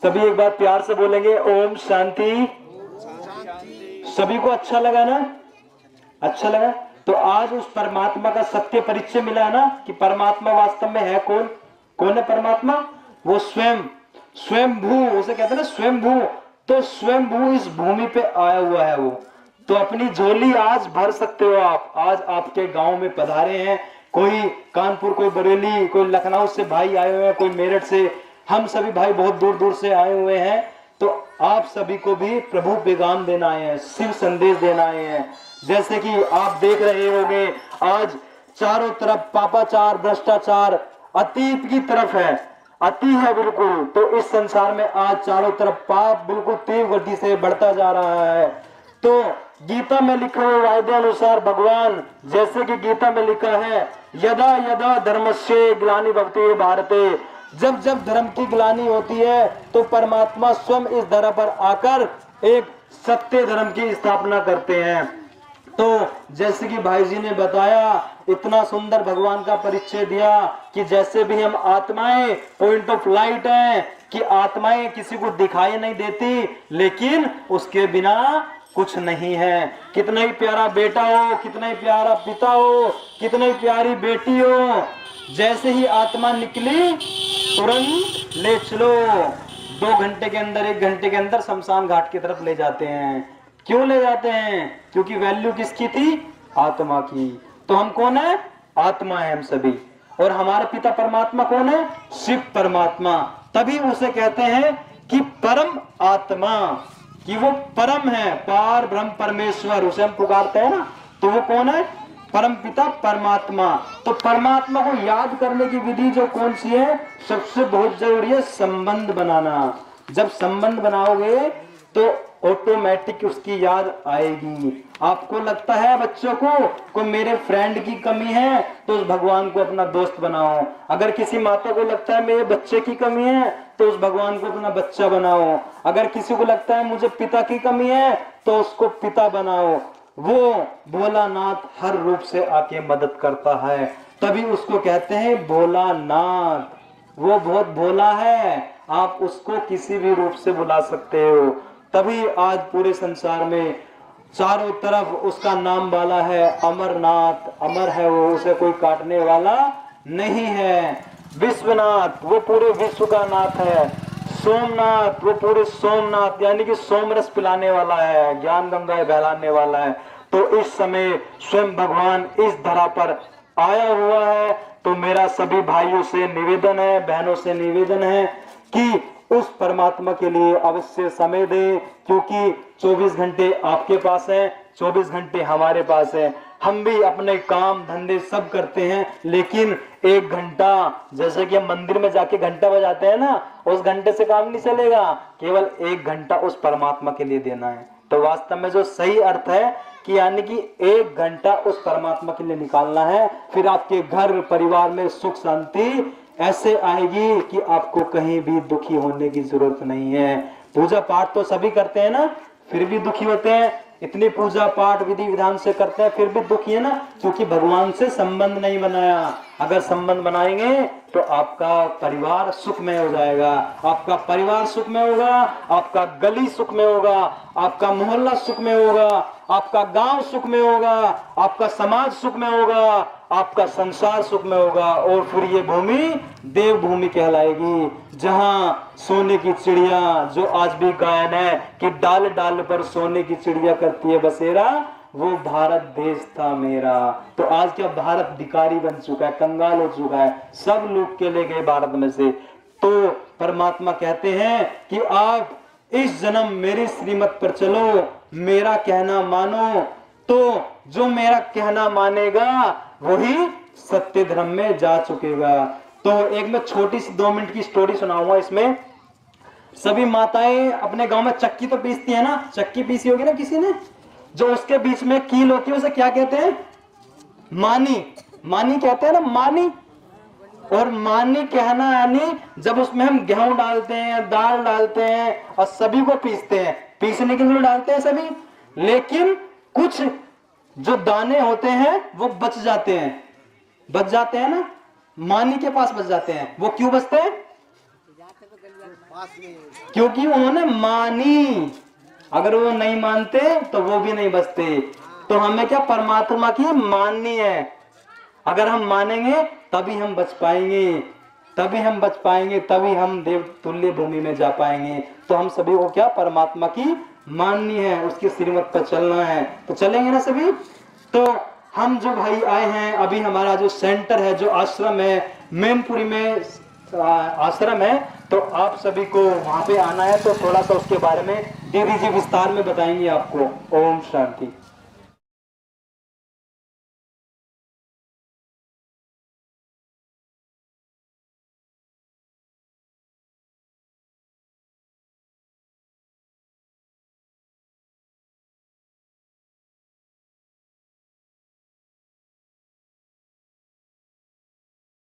सभी एक बार प्यार से बोलेंगे ओम शांति। सभी को अच्छा लगा ना? अच्छा लगा। तो आज उस परमात्मा का सत्य परिचय मिला है ना कि परमात्मा वास्तव में है कौन? कौन है परमात्मा? वो स्वयं, स्वयंभू, उसे कहते हैं ना स्वयंभू। तो स्वयंभू इस भूमि पे आया हुआ है वो। तो अपनी झोली आज भर सकते हो आप। आज आपके गांव में पधारे हैं, कोई कानपुर, कोई बरेली, कोई लखनऊ से भाई आए हुए हैं, कोई मेरठ से, हम सभी भाई बहुत दूर दूर से आए हुए हैं। तो आप सभी को भी प्रभु पैगाम देना आए हैं, शिव संदेश देना आए हैं। जैसे कि आप देख रहे होंगे आज चारों तरफ पापाचार, भ्रष्टाचार अतीत की तरफ है, अति है बिल्कुल। तो इस संसार में आज चारों तरफ पाप बिल्कुल तीव्र गति से बढ़ता जा रहा है। तो गीता में लिखा हुआ वायदे अनुसार भगवान, जैसे कि गीता में लिखा है यदा यदा धर्मस्य ग्लानि भवति भारते, जब जब धर्म की ग्लानि होती है तो परमात्मा स्वयं इस धरा पर आकर एक सत्य धर्म की स्थापना करते हैं। तो जैसे कि भाई जी ने बताया, इतना सुंदर भगवान का परिचय दिया कि जैसे भी हम आत्माएं पॉइंट ऑफ लाइट हैं, कि आत्माएं किसी को दिखाई नहीं देती, लेकिन उसके बिना कुछ नहीं है। कितना ही प्यारा बेटा हो, कितना ही प्यारा पिता हो, कितना ही प्यारी बेटी हो, जैसे ही आत्मा निकली तुरंत ले चलो। 2 घंटे के अंदर, 1 घंटे के अंदर शमशान घाट की तरफ ले जाते हैं। क्यों ले जाते हैं? क्योंकि वैल्यू किसकी थी? आत्मा की। तो हम कौन है? आत्मा है हम सभी। और हमारा पिता परमात्मा कौन है? शिव परमात्मा। तभी उसे कहते हैं कि परम आत्मा, कि वो परम है, पार ब्रह्म परमेश्वर, उसे हम पुकारते हैं ना। तो वो कौन है? परम पिता परमात्मा। तो परमात्मा को याद करने की विधि जो कौन सी है? सबसे बहुत जरूरी है संबंध बनाना। जब संबंध बनाओगे तो ऑटोमेटिक उसकी याद आएगी। आपको लगता है बच्चों को मेरे फ्रेंड की कमी है, तो उस भगवान को अपना दोस्त बनाओ। अगर किसी माता को लगता है मेरे बच्चे की कमी है, तो उस भगवान को अपना बच्चा बनाओ। अगर किसी को लगता है मुझे पिता की कमी है, तो उसको पिता बनाओ। वो भोलानाथ हर रूप से आके मदद करता है, तभी उसको कहते हैं भोलानाथ। वो बहुत भोला है, आप उसको किसी भी रूप से बुला सकते हो। तभी आज पूरे संसार में चारों तरफ उसका नाम वाला है अमरनाथ। अमर है वो, उसे कोई काटने वाला नहीं है। विश्वनाथ, वो पूरे विश्व का नाथ है। सोमनाथ, वो पूरे सोमनाथ यानी कि सोमरस पिलाने वाला है, ज्ञान गंगा बहलाने वाला है। तो इस समय स्वयं भगवान इस धरा पर आया हुआ है। तो मेरा सभी भाइयों से निवेदन है, बहनों से निवेदन है कि उस परमात्मा के लिए अवश्य समय दे, क्योंकि 24 घंटे आपके पास है, 24 घंटे हमारे पास है। हम भी अपने काम धंधे सब करते हैं, लेकिन 1 घंटा, जैसे कि हम मंदिर में जाके घंटा बजाते हैं ना, उस घंटे से काम नहीं चलेगा। केवल 1 घंटा उस परमात्मा के लिए देना है। तो वास्तव में जो सही अर्थ है कि यानी कि 1 घंटा उस परमात्मा के लिए निकालना है, फिर आपके घर परिवार में सुख शांति ऐसे आएगी कि आपको कहीं भी दुखी होने की जरूरत नहीं है। पूजा पाठ तो सभी करते हैं ना, फिर भी दुखी होते हैं। इतनी पूजा पाठ विधि विधान से करते हैं, फिर भी दुखी है ना, क्योंकि भगवान से संबंध नहीं बनाया। अगर संबंध बनाएंगे तो आपका परिवार सुखमय हो जाएगा, आपका परिवार सुखमय होगा, आपका गली सुखमय होगा, आपका मोहल्ला सुखमय होगा, आपका गांव सुखमय होगा, आपका समाज सुखमय होगा, आपका संसार सुखमय होगा। और फिर ये भूमि देवभूमि कहलाएगी, जहां सोने की चिड़िया, जो आज भी गायन है कि डाल डाल पर सोने की चिड़िया करती है बसेरा, वो भारत देश था मेरा। तो आज क्या भारत भिखारी बन चुका है, कंगाल हो चुका है, सब लूट के ले गए भारत में से। तो परमात्मा कहते हैं कि आप इस जन्म मेरी श्रीमत पर चलो, मेरा कहना मानो। तो जो मेरा कहना मानेगा वही सत्य धर्म में जा चुकेगा। तो एक मैं छोटी सी 2 मिनट की स्टोरी सुनाऊंगा। इसमें सभी माताएं अपने गांव में चक्की तो पीसती है ना, चक्की पीसी होगी ना किसी ने, जो उसके बीच में कील होती है उसे क्या कहते हैं? मानी। मानी कहते हैं ना, मानी। और मानी कहना यानी जब उसमें हम गेहूं डालते हैं, दाल डालते हैं और सभी को पीसते हैं, पीसने के लिए डालते हैं सभी, लेकिन कुछ जो दाने होते हैं वो बच जाते हैं, बच जाते हैं ना, मानी के पास बच जाते हैं। वो क्यों बचते हैं? क्योंकि उन्होंने मानी। अगर वो नहीं मानते तो वो भी नहीं बचते। तो हमें क्या परमात्मा की माननी है। अगर हम मानेंगे तभी हम बच पाएंगे, तभी हम बच पाएंगे, तभी हम देव तुल्य भूमि में जा पाएंगे। तो हम सभी को क्या परमात्मा की माननी है, उसके श्रीमत पर चलना है। तो चलेंगे ना सभी। तो हम जो भाई आए हैं, अभी हमारा जो सेंटर है, जो आश्रम है, मैनपुरी में आश्रम है, तो आप सभी को वहां पे आना है। तो थोड़ा सा उसके बारे में दीदी जी विस्तार में बताएंगे आपको। ओम शांति।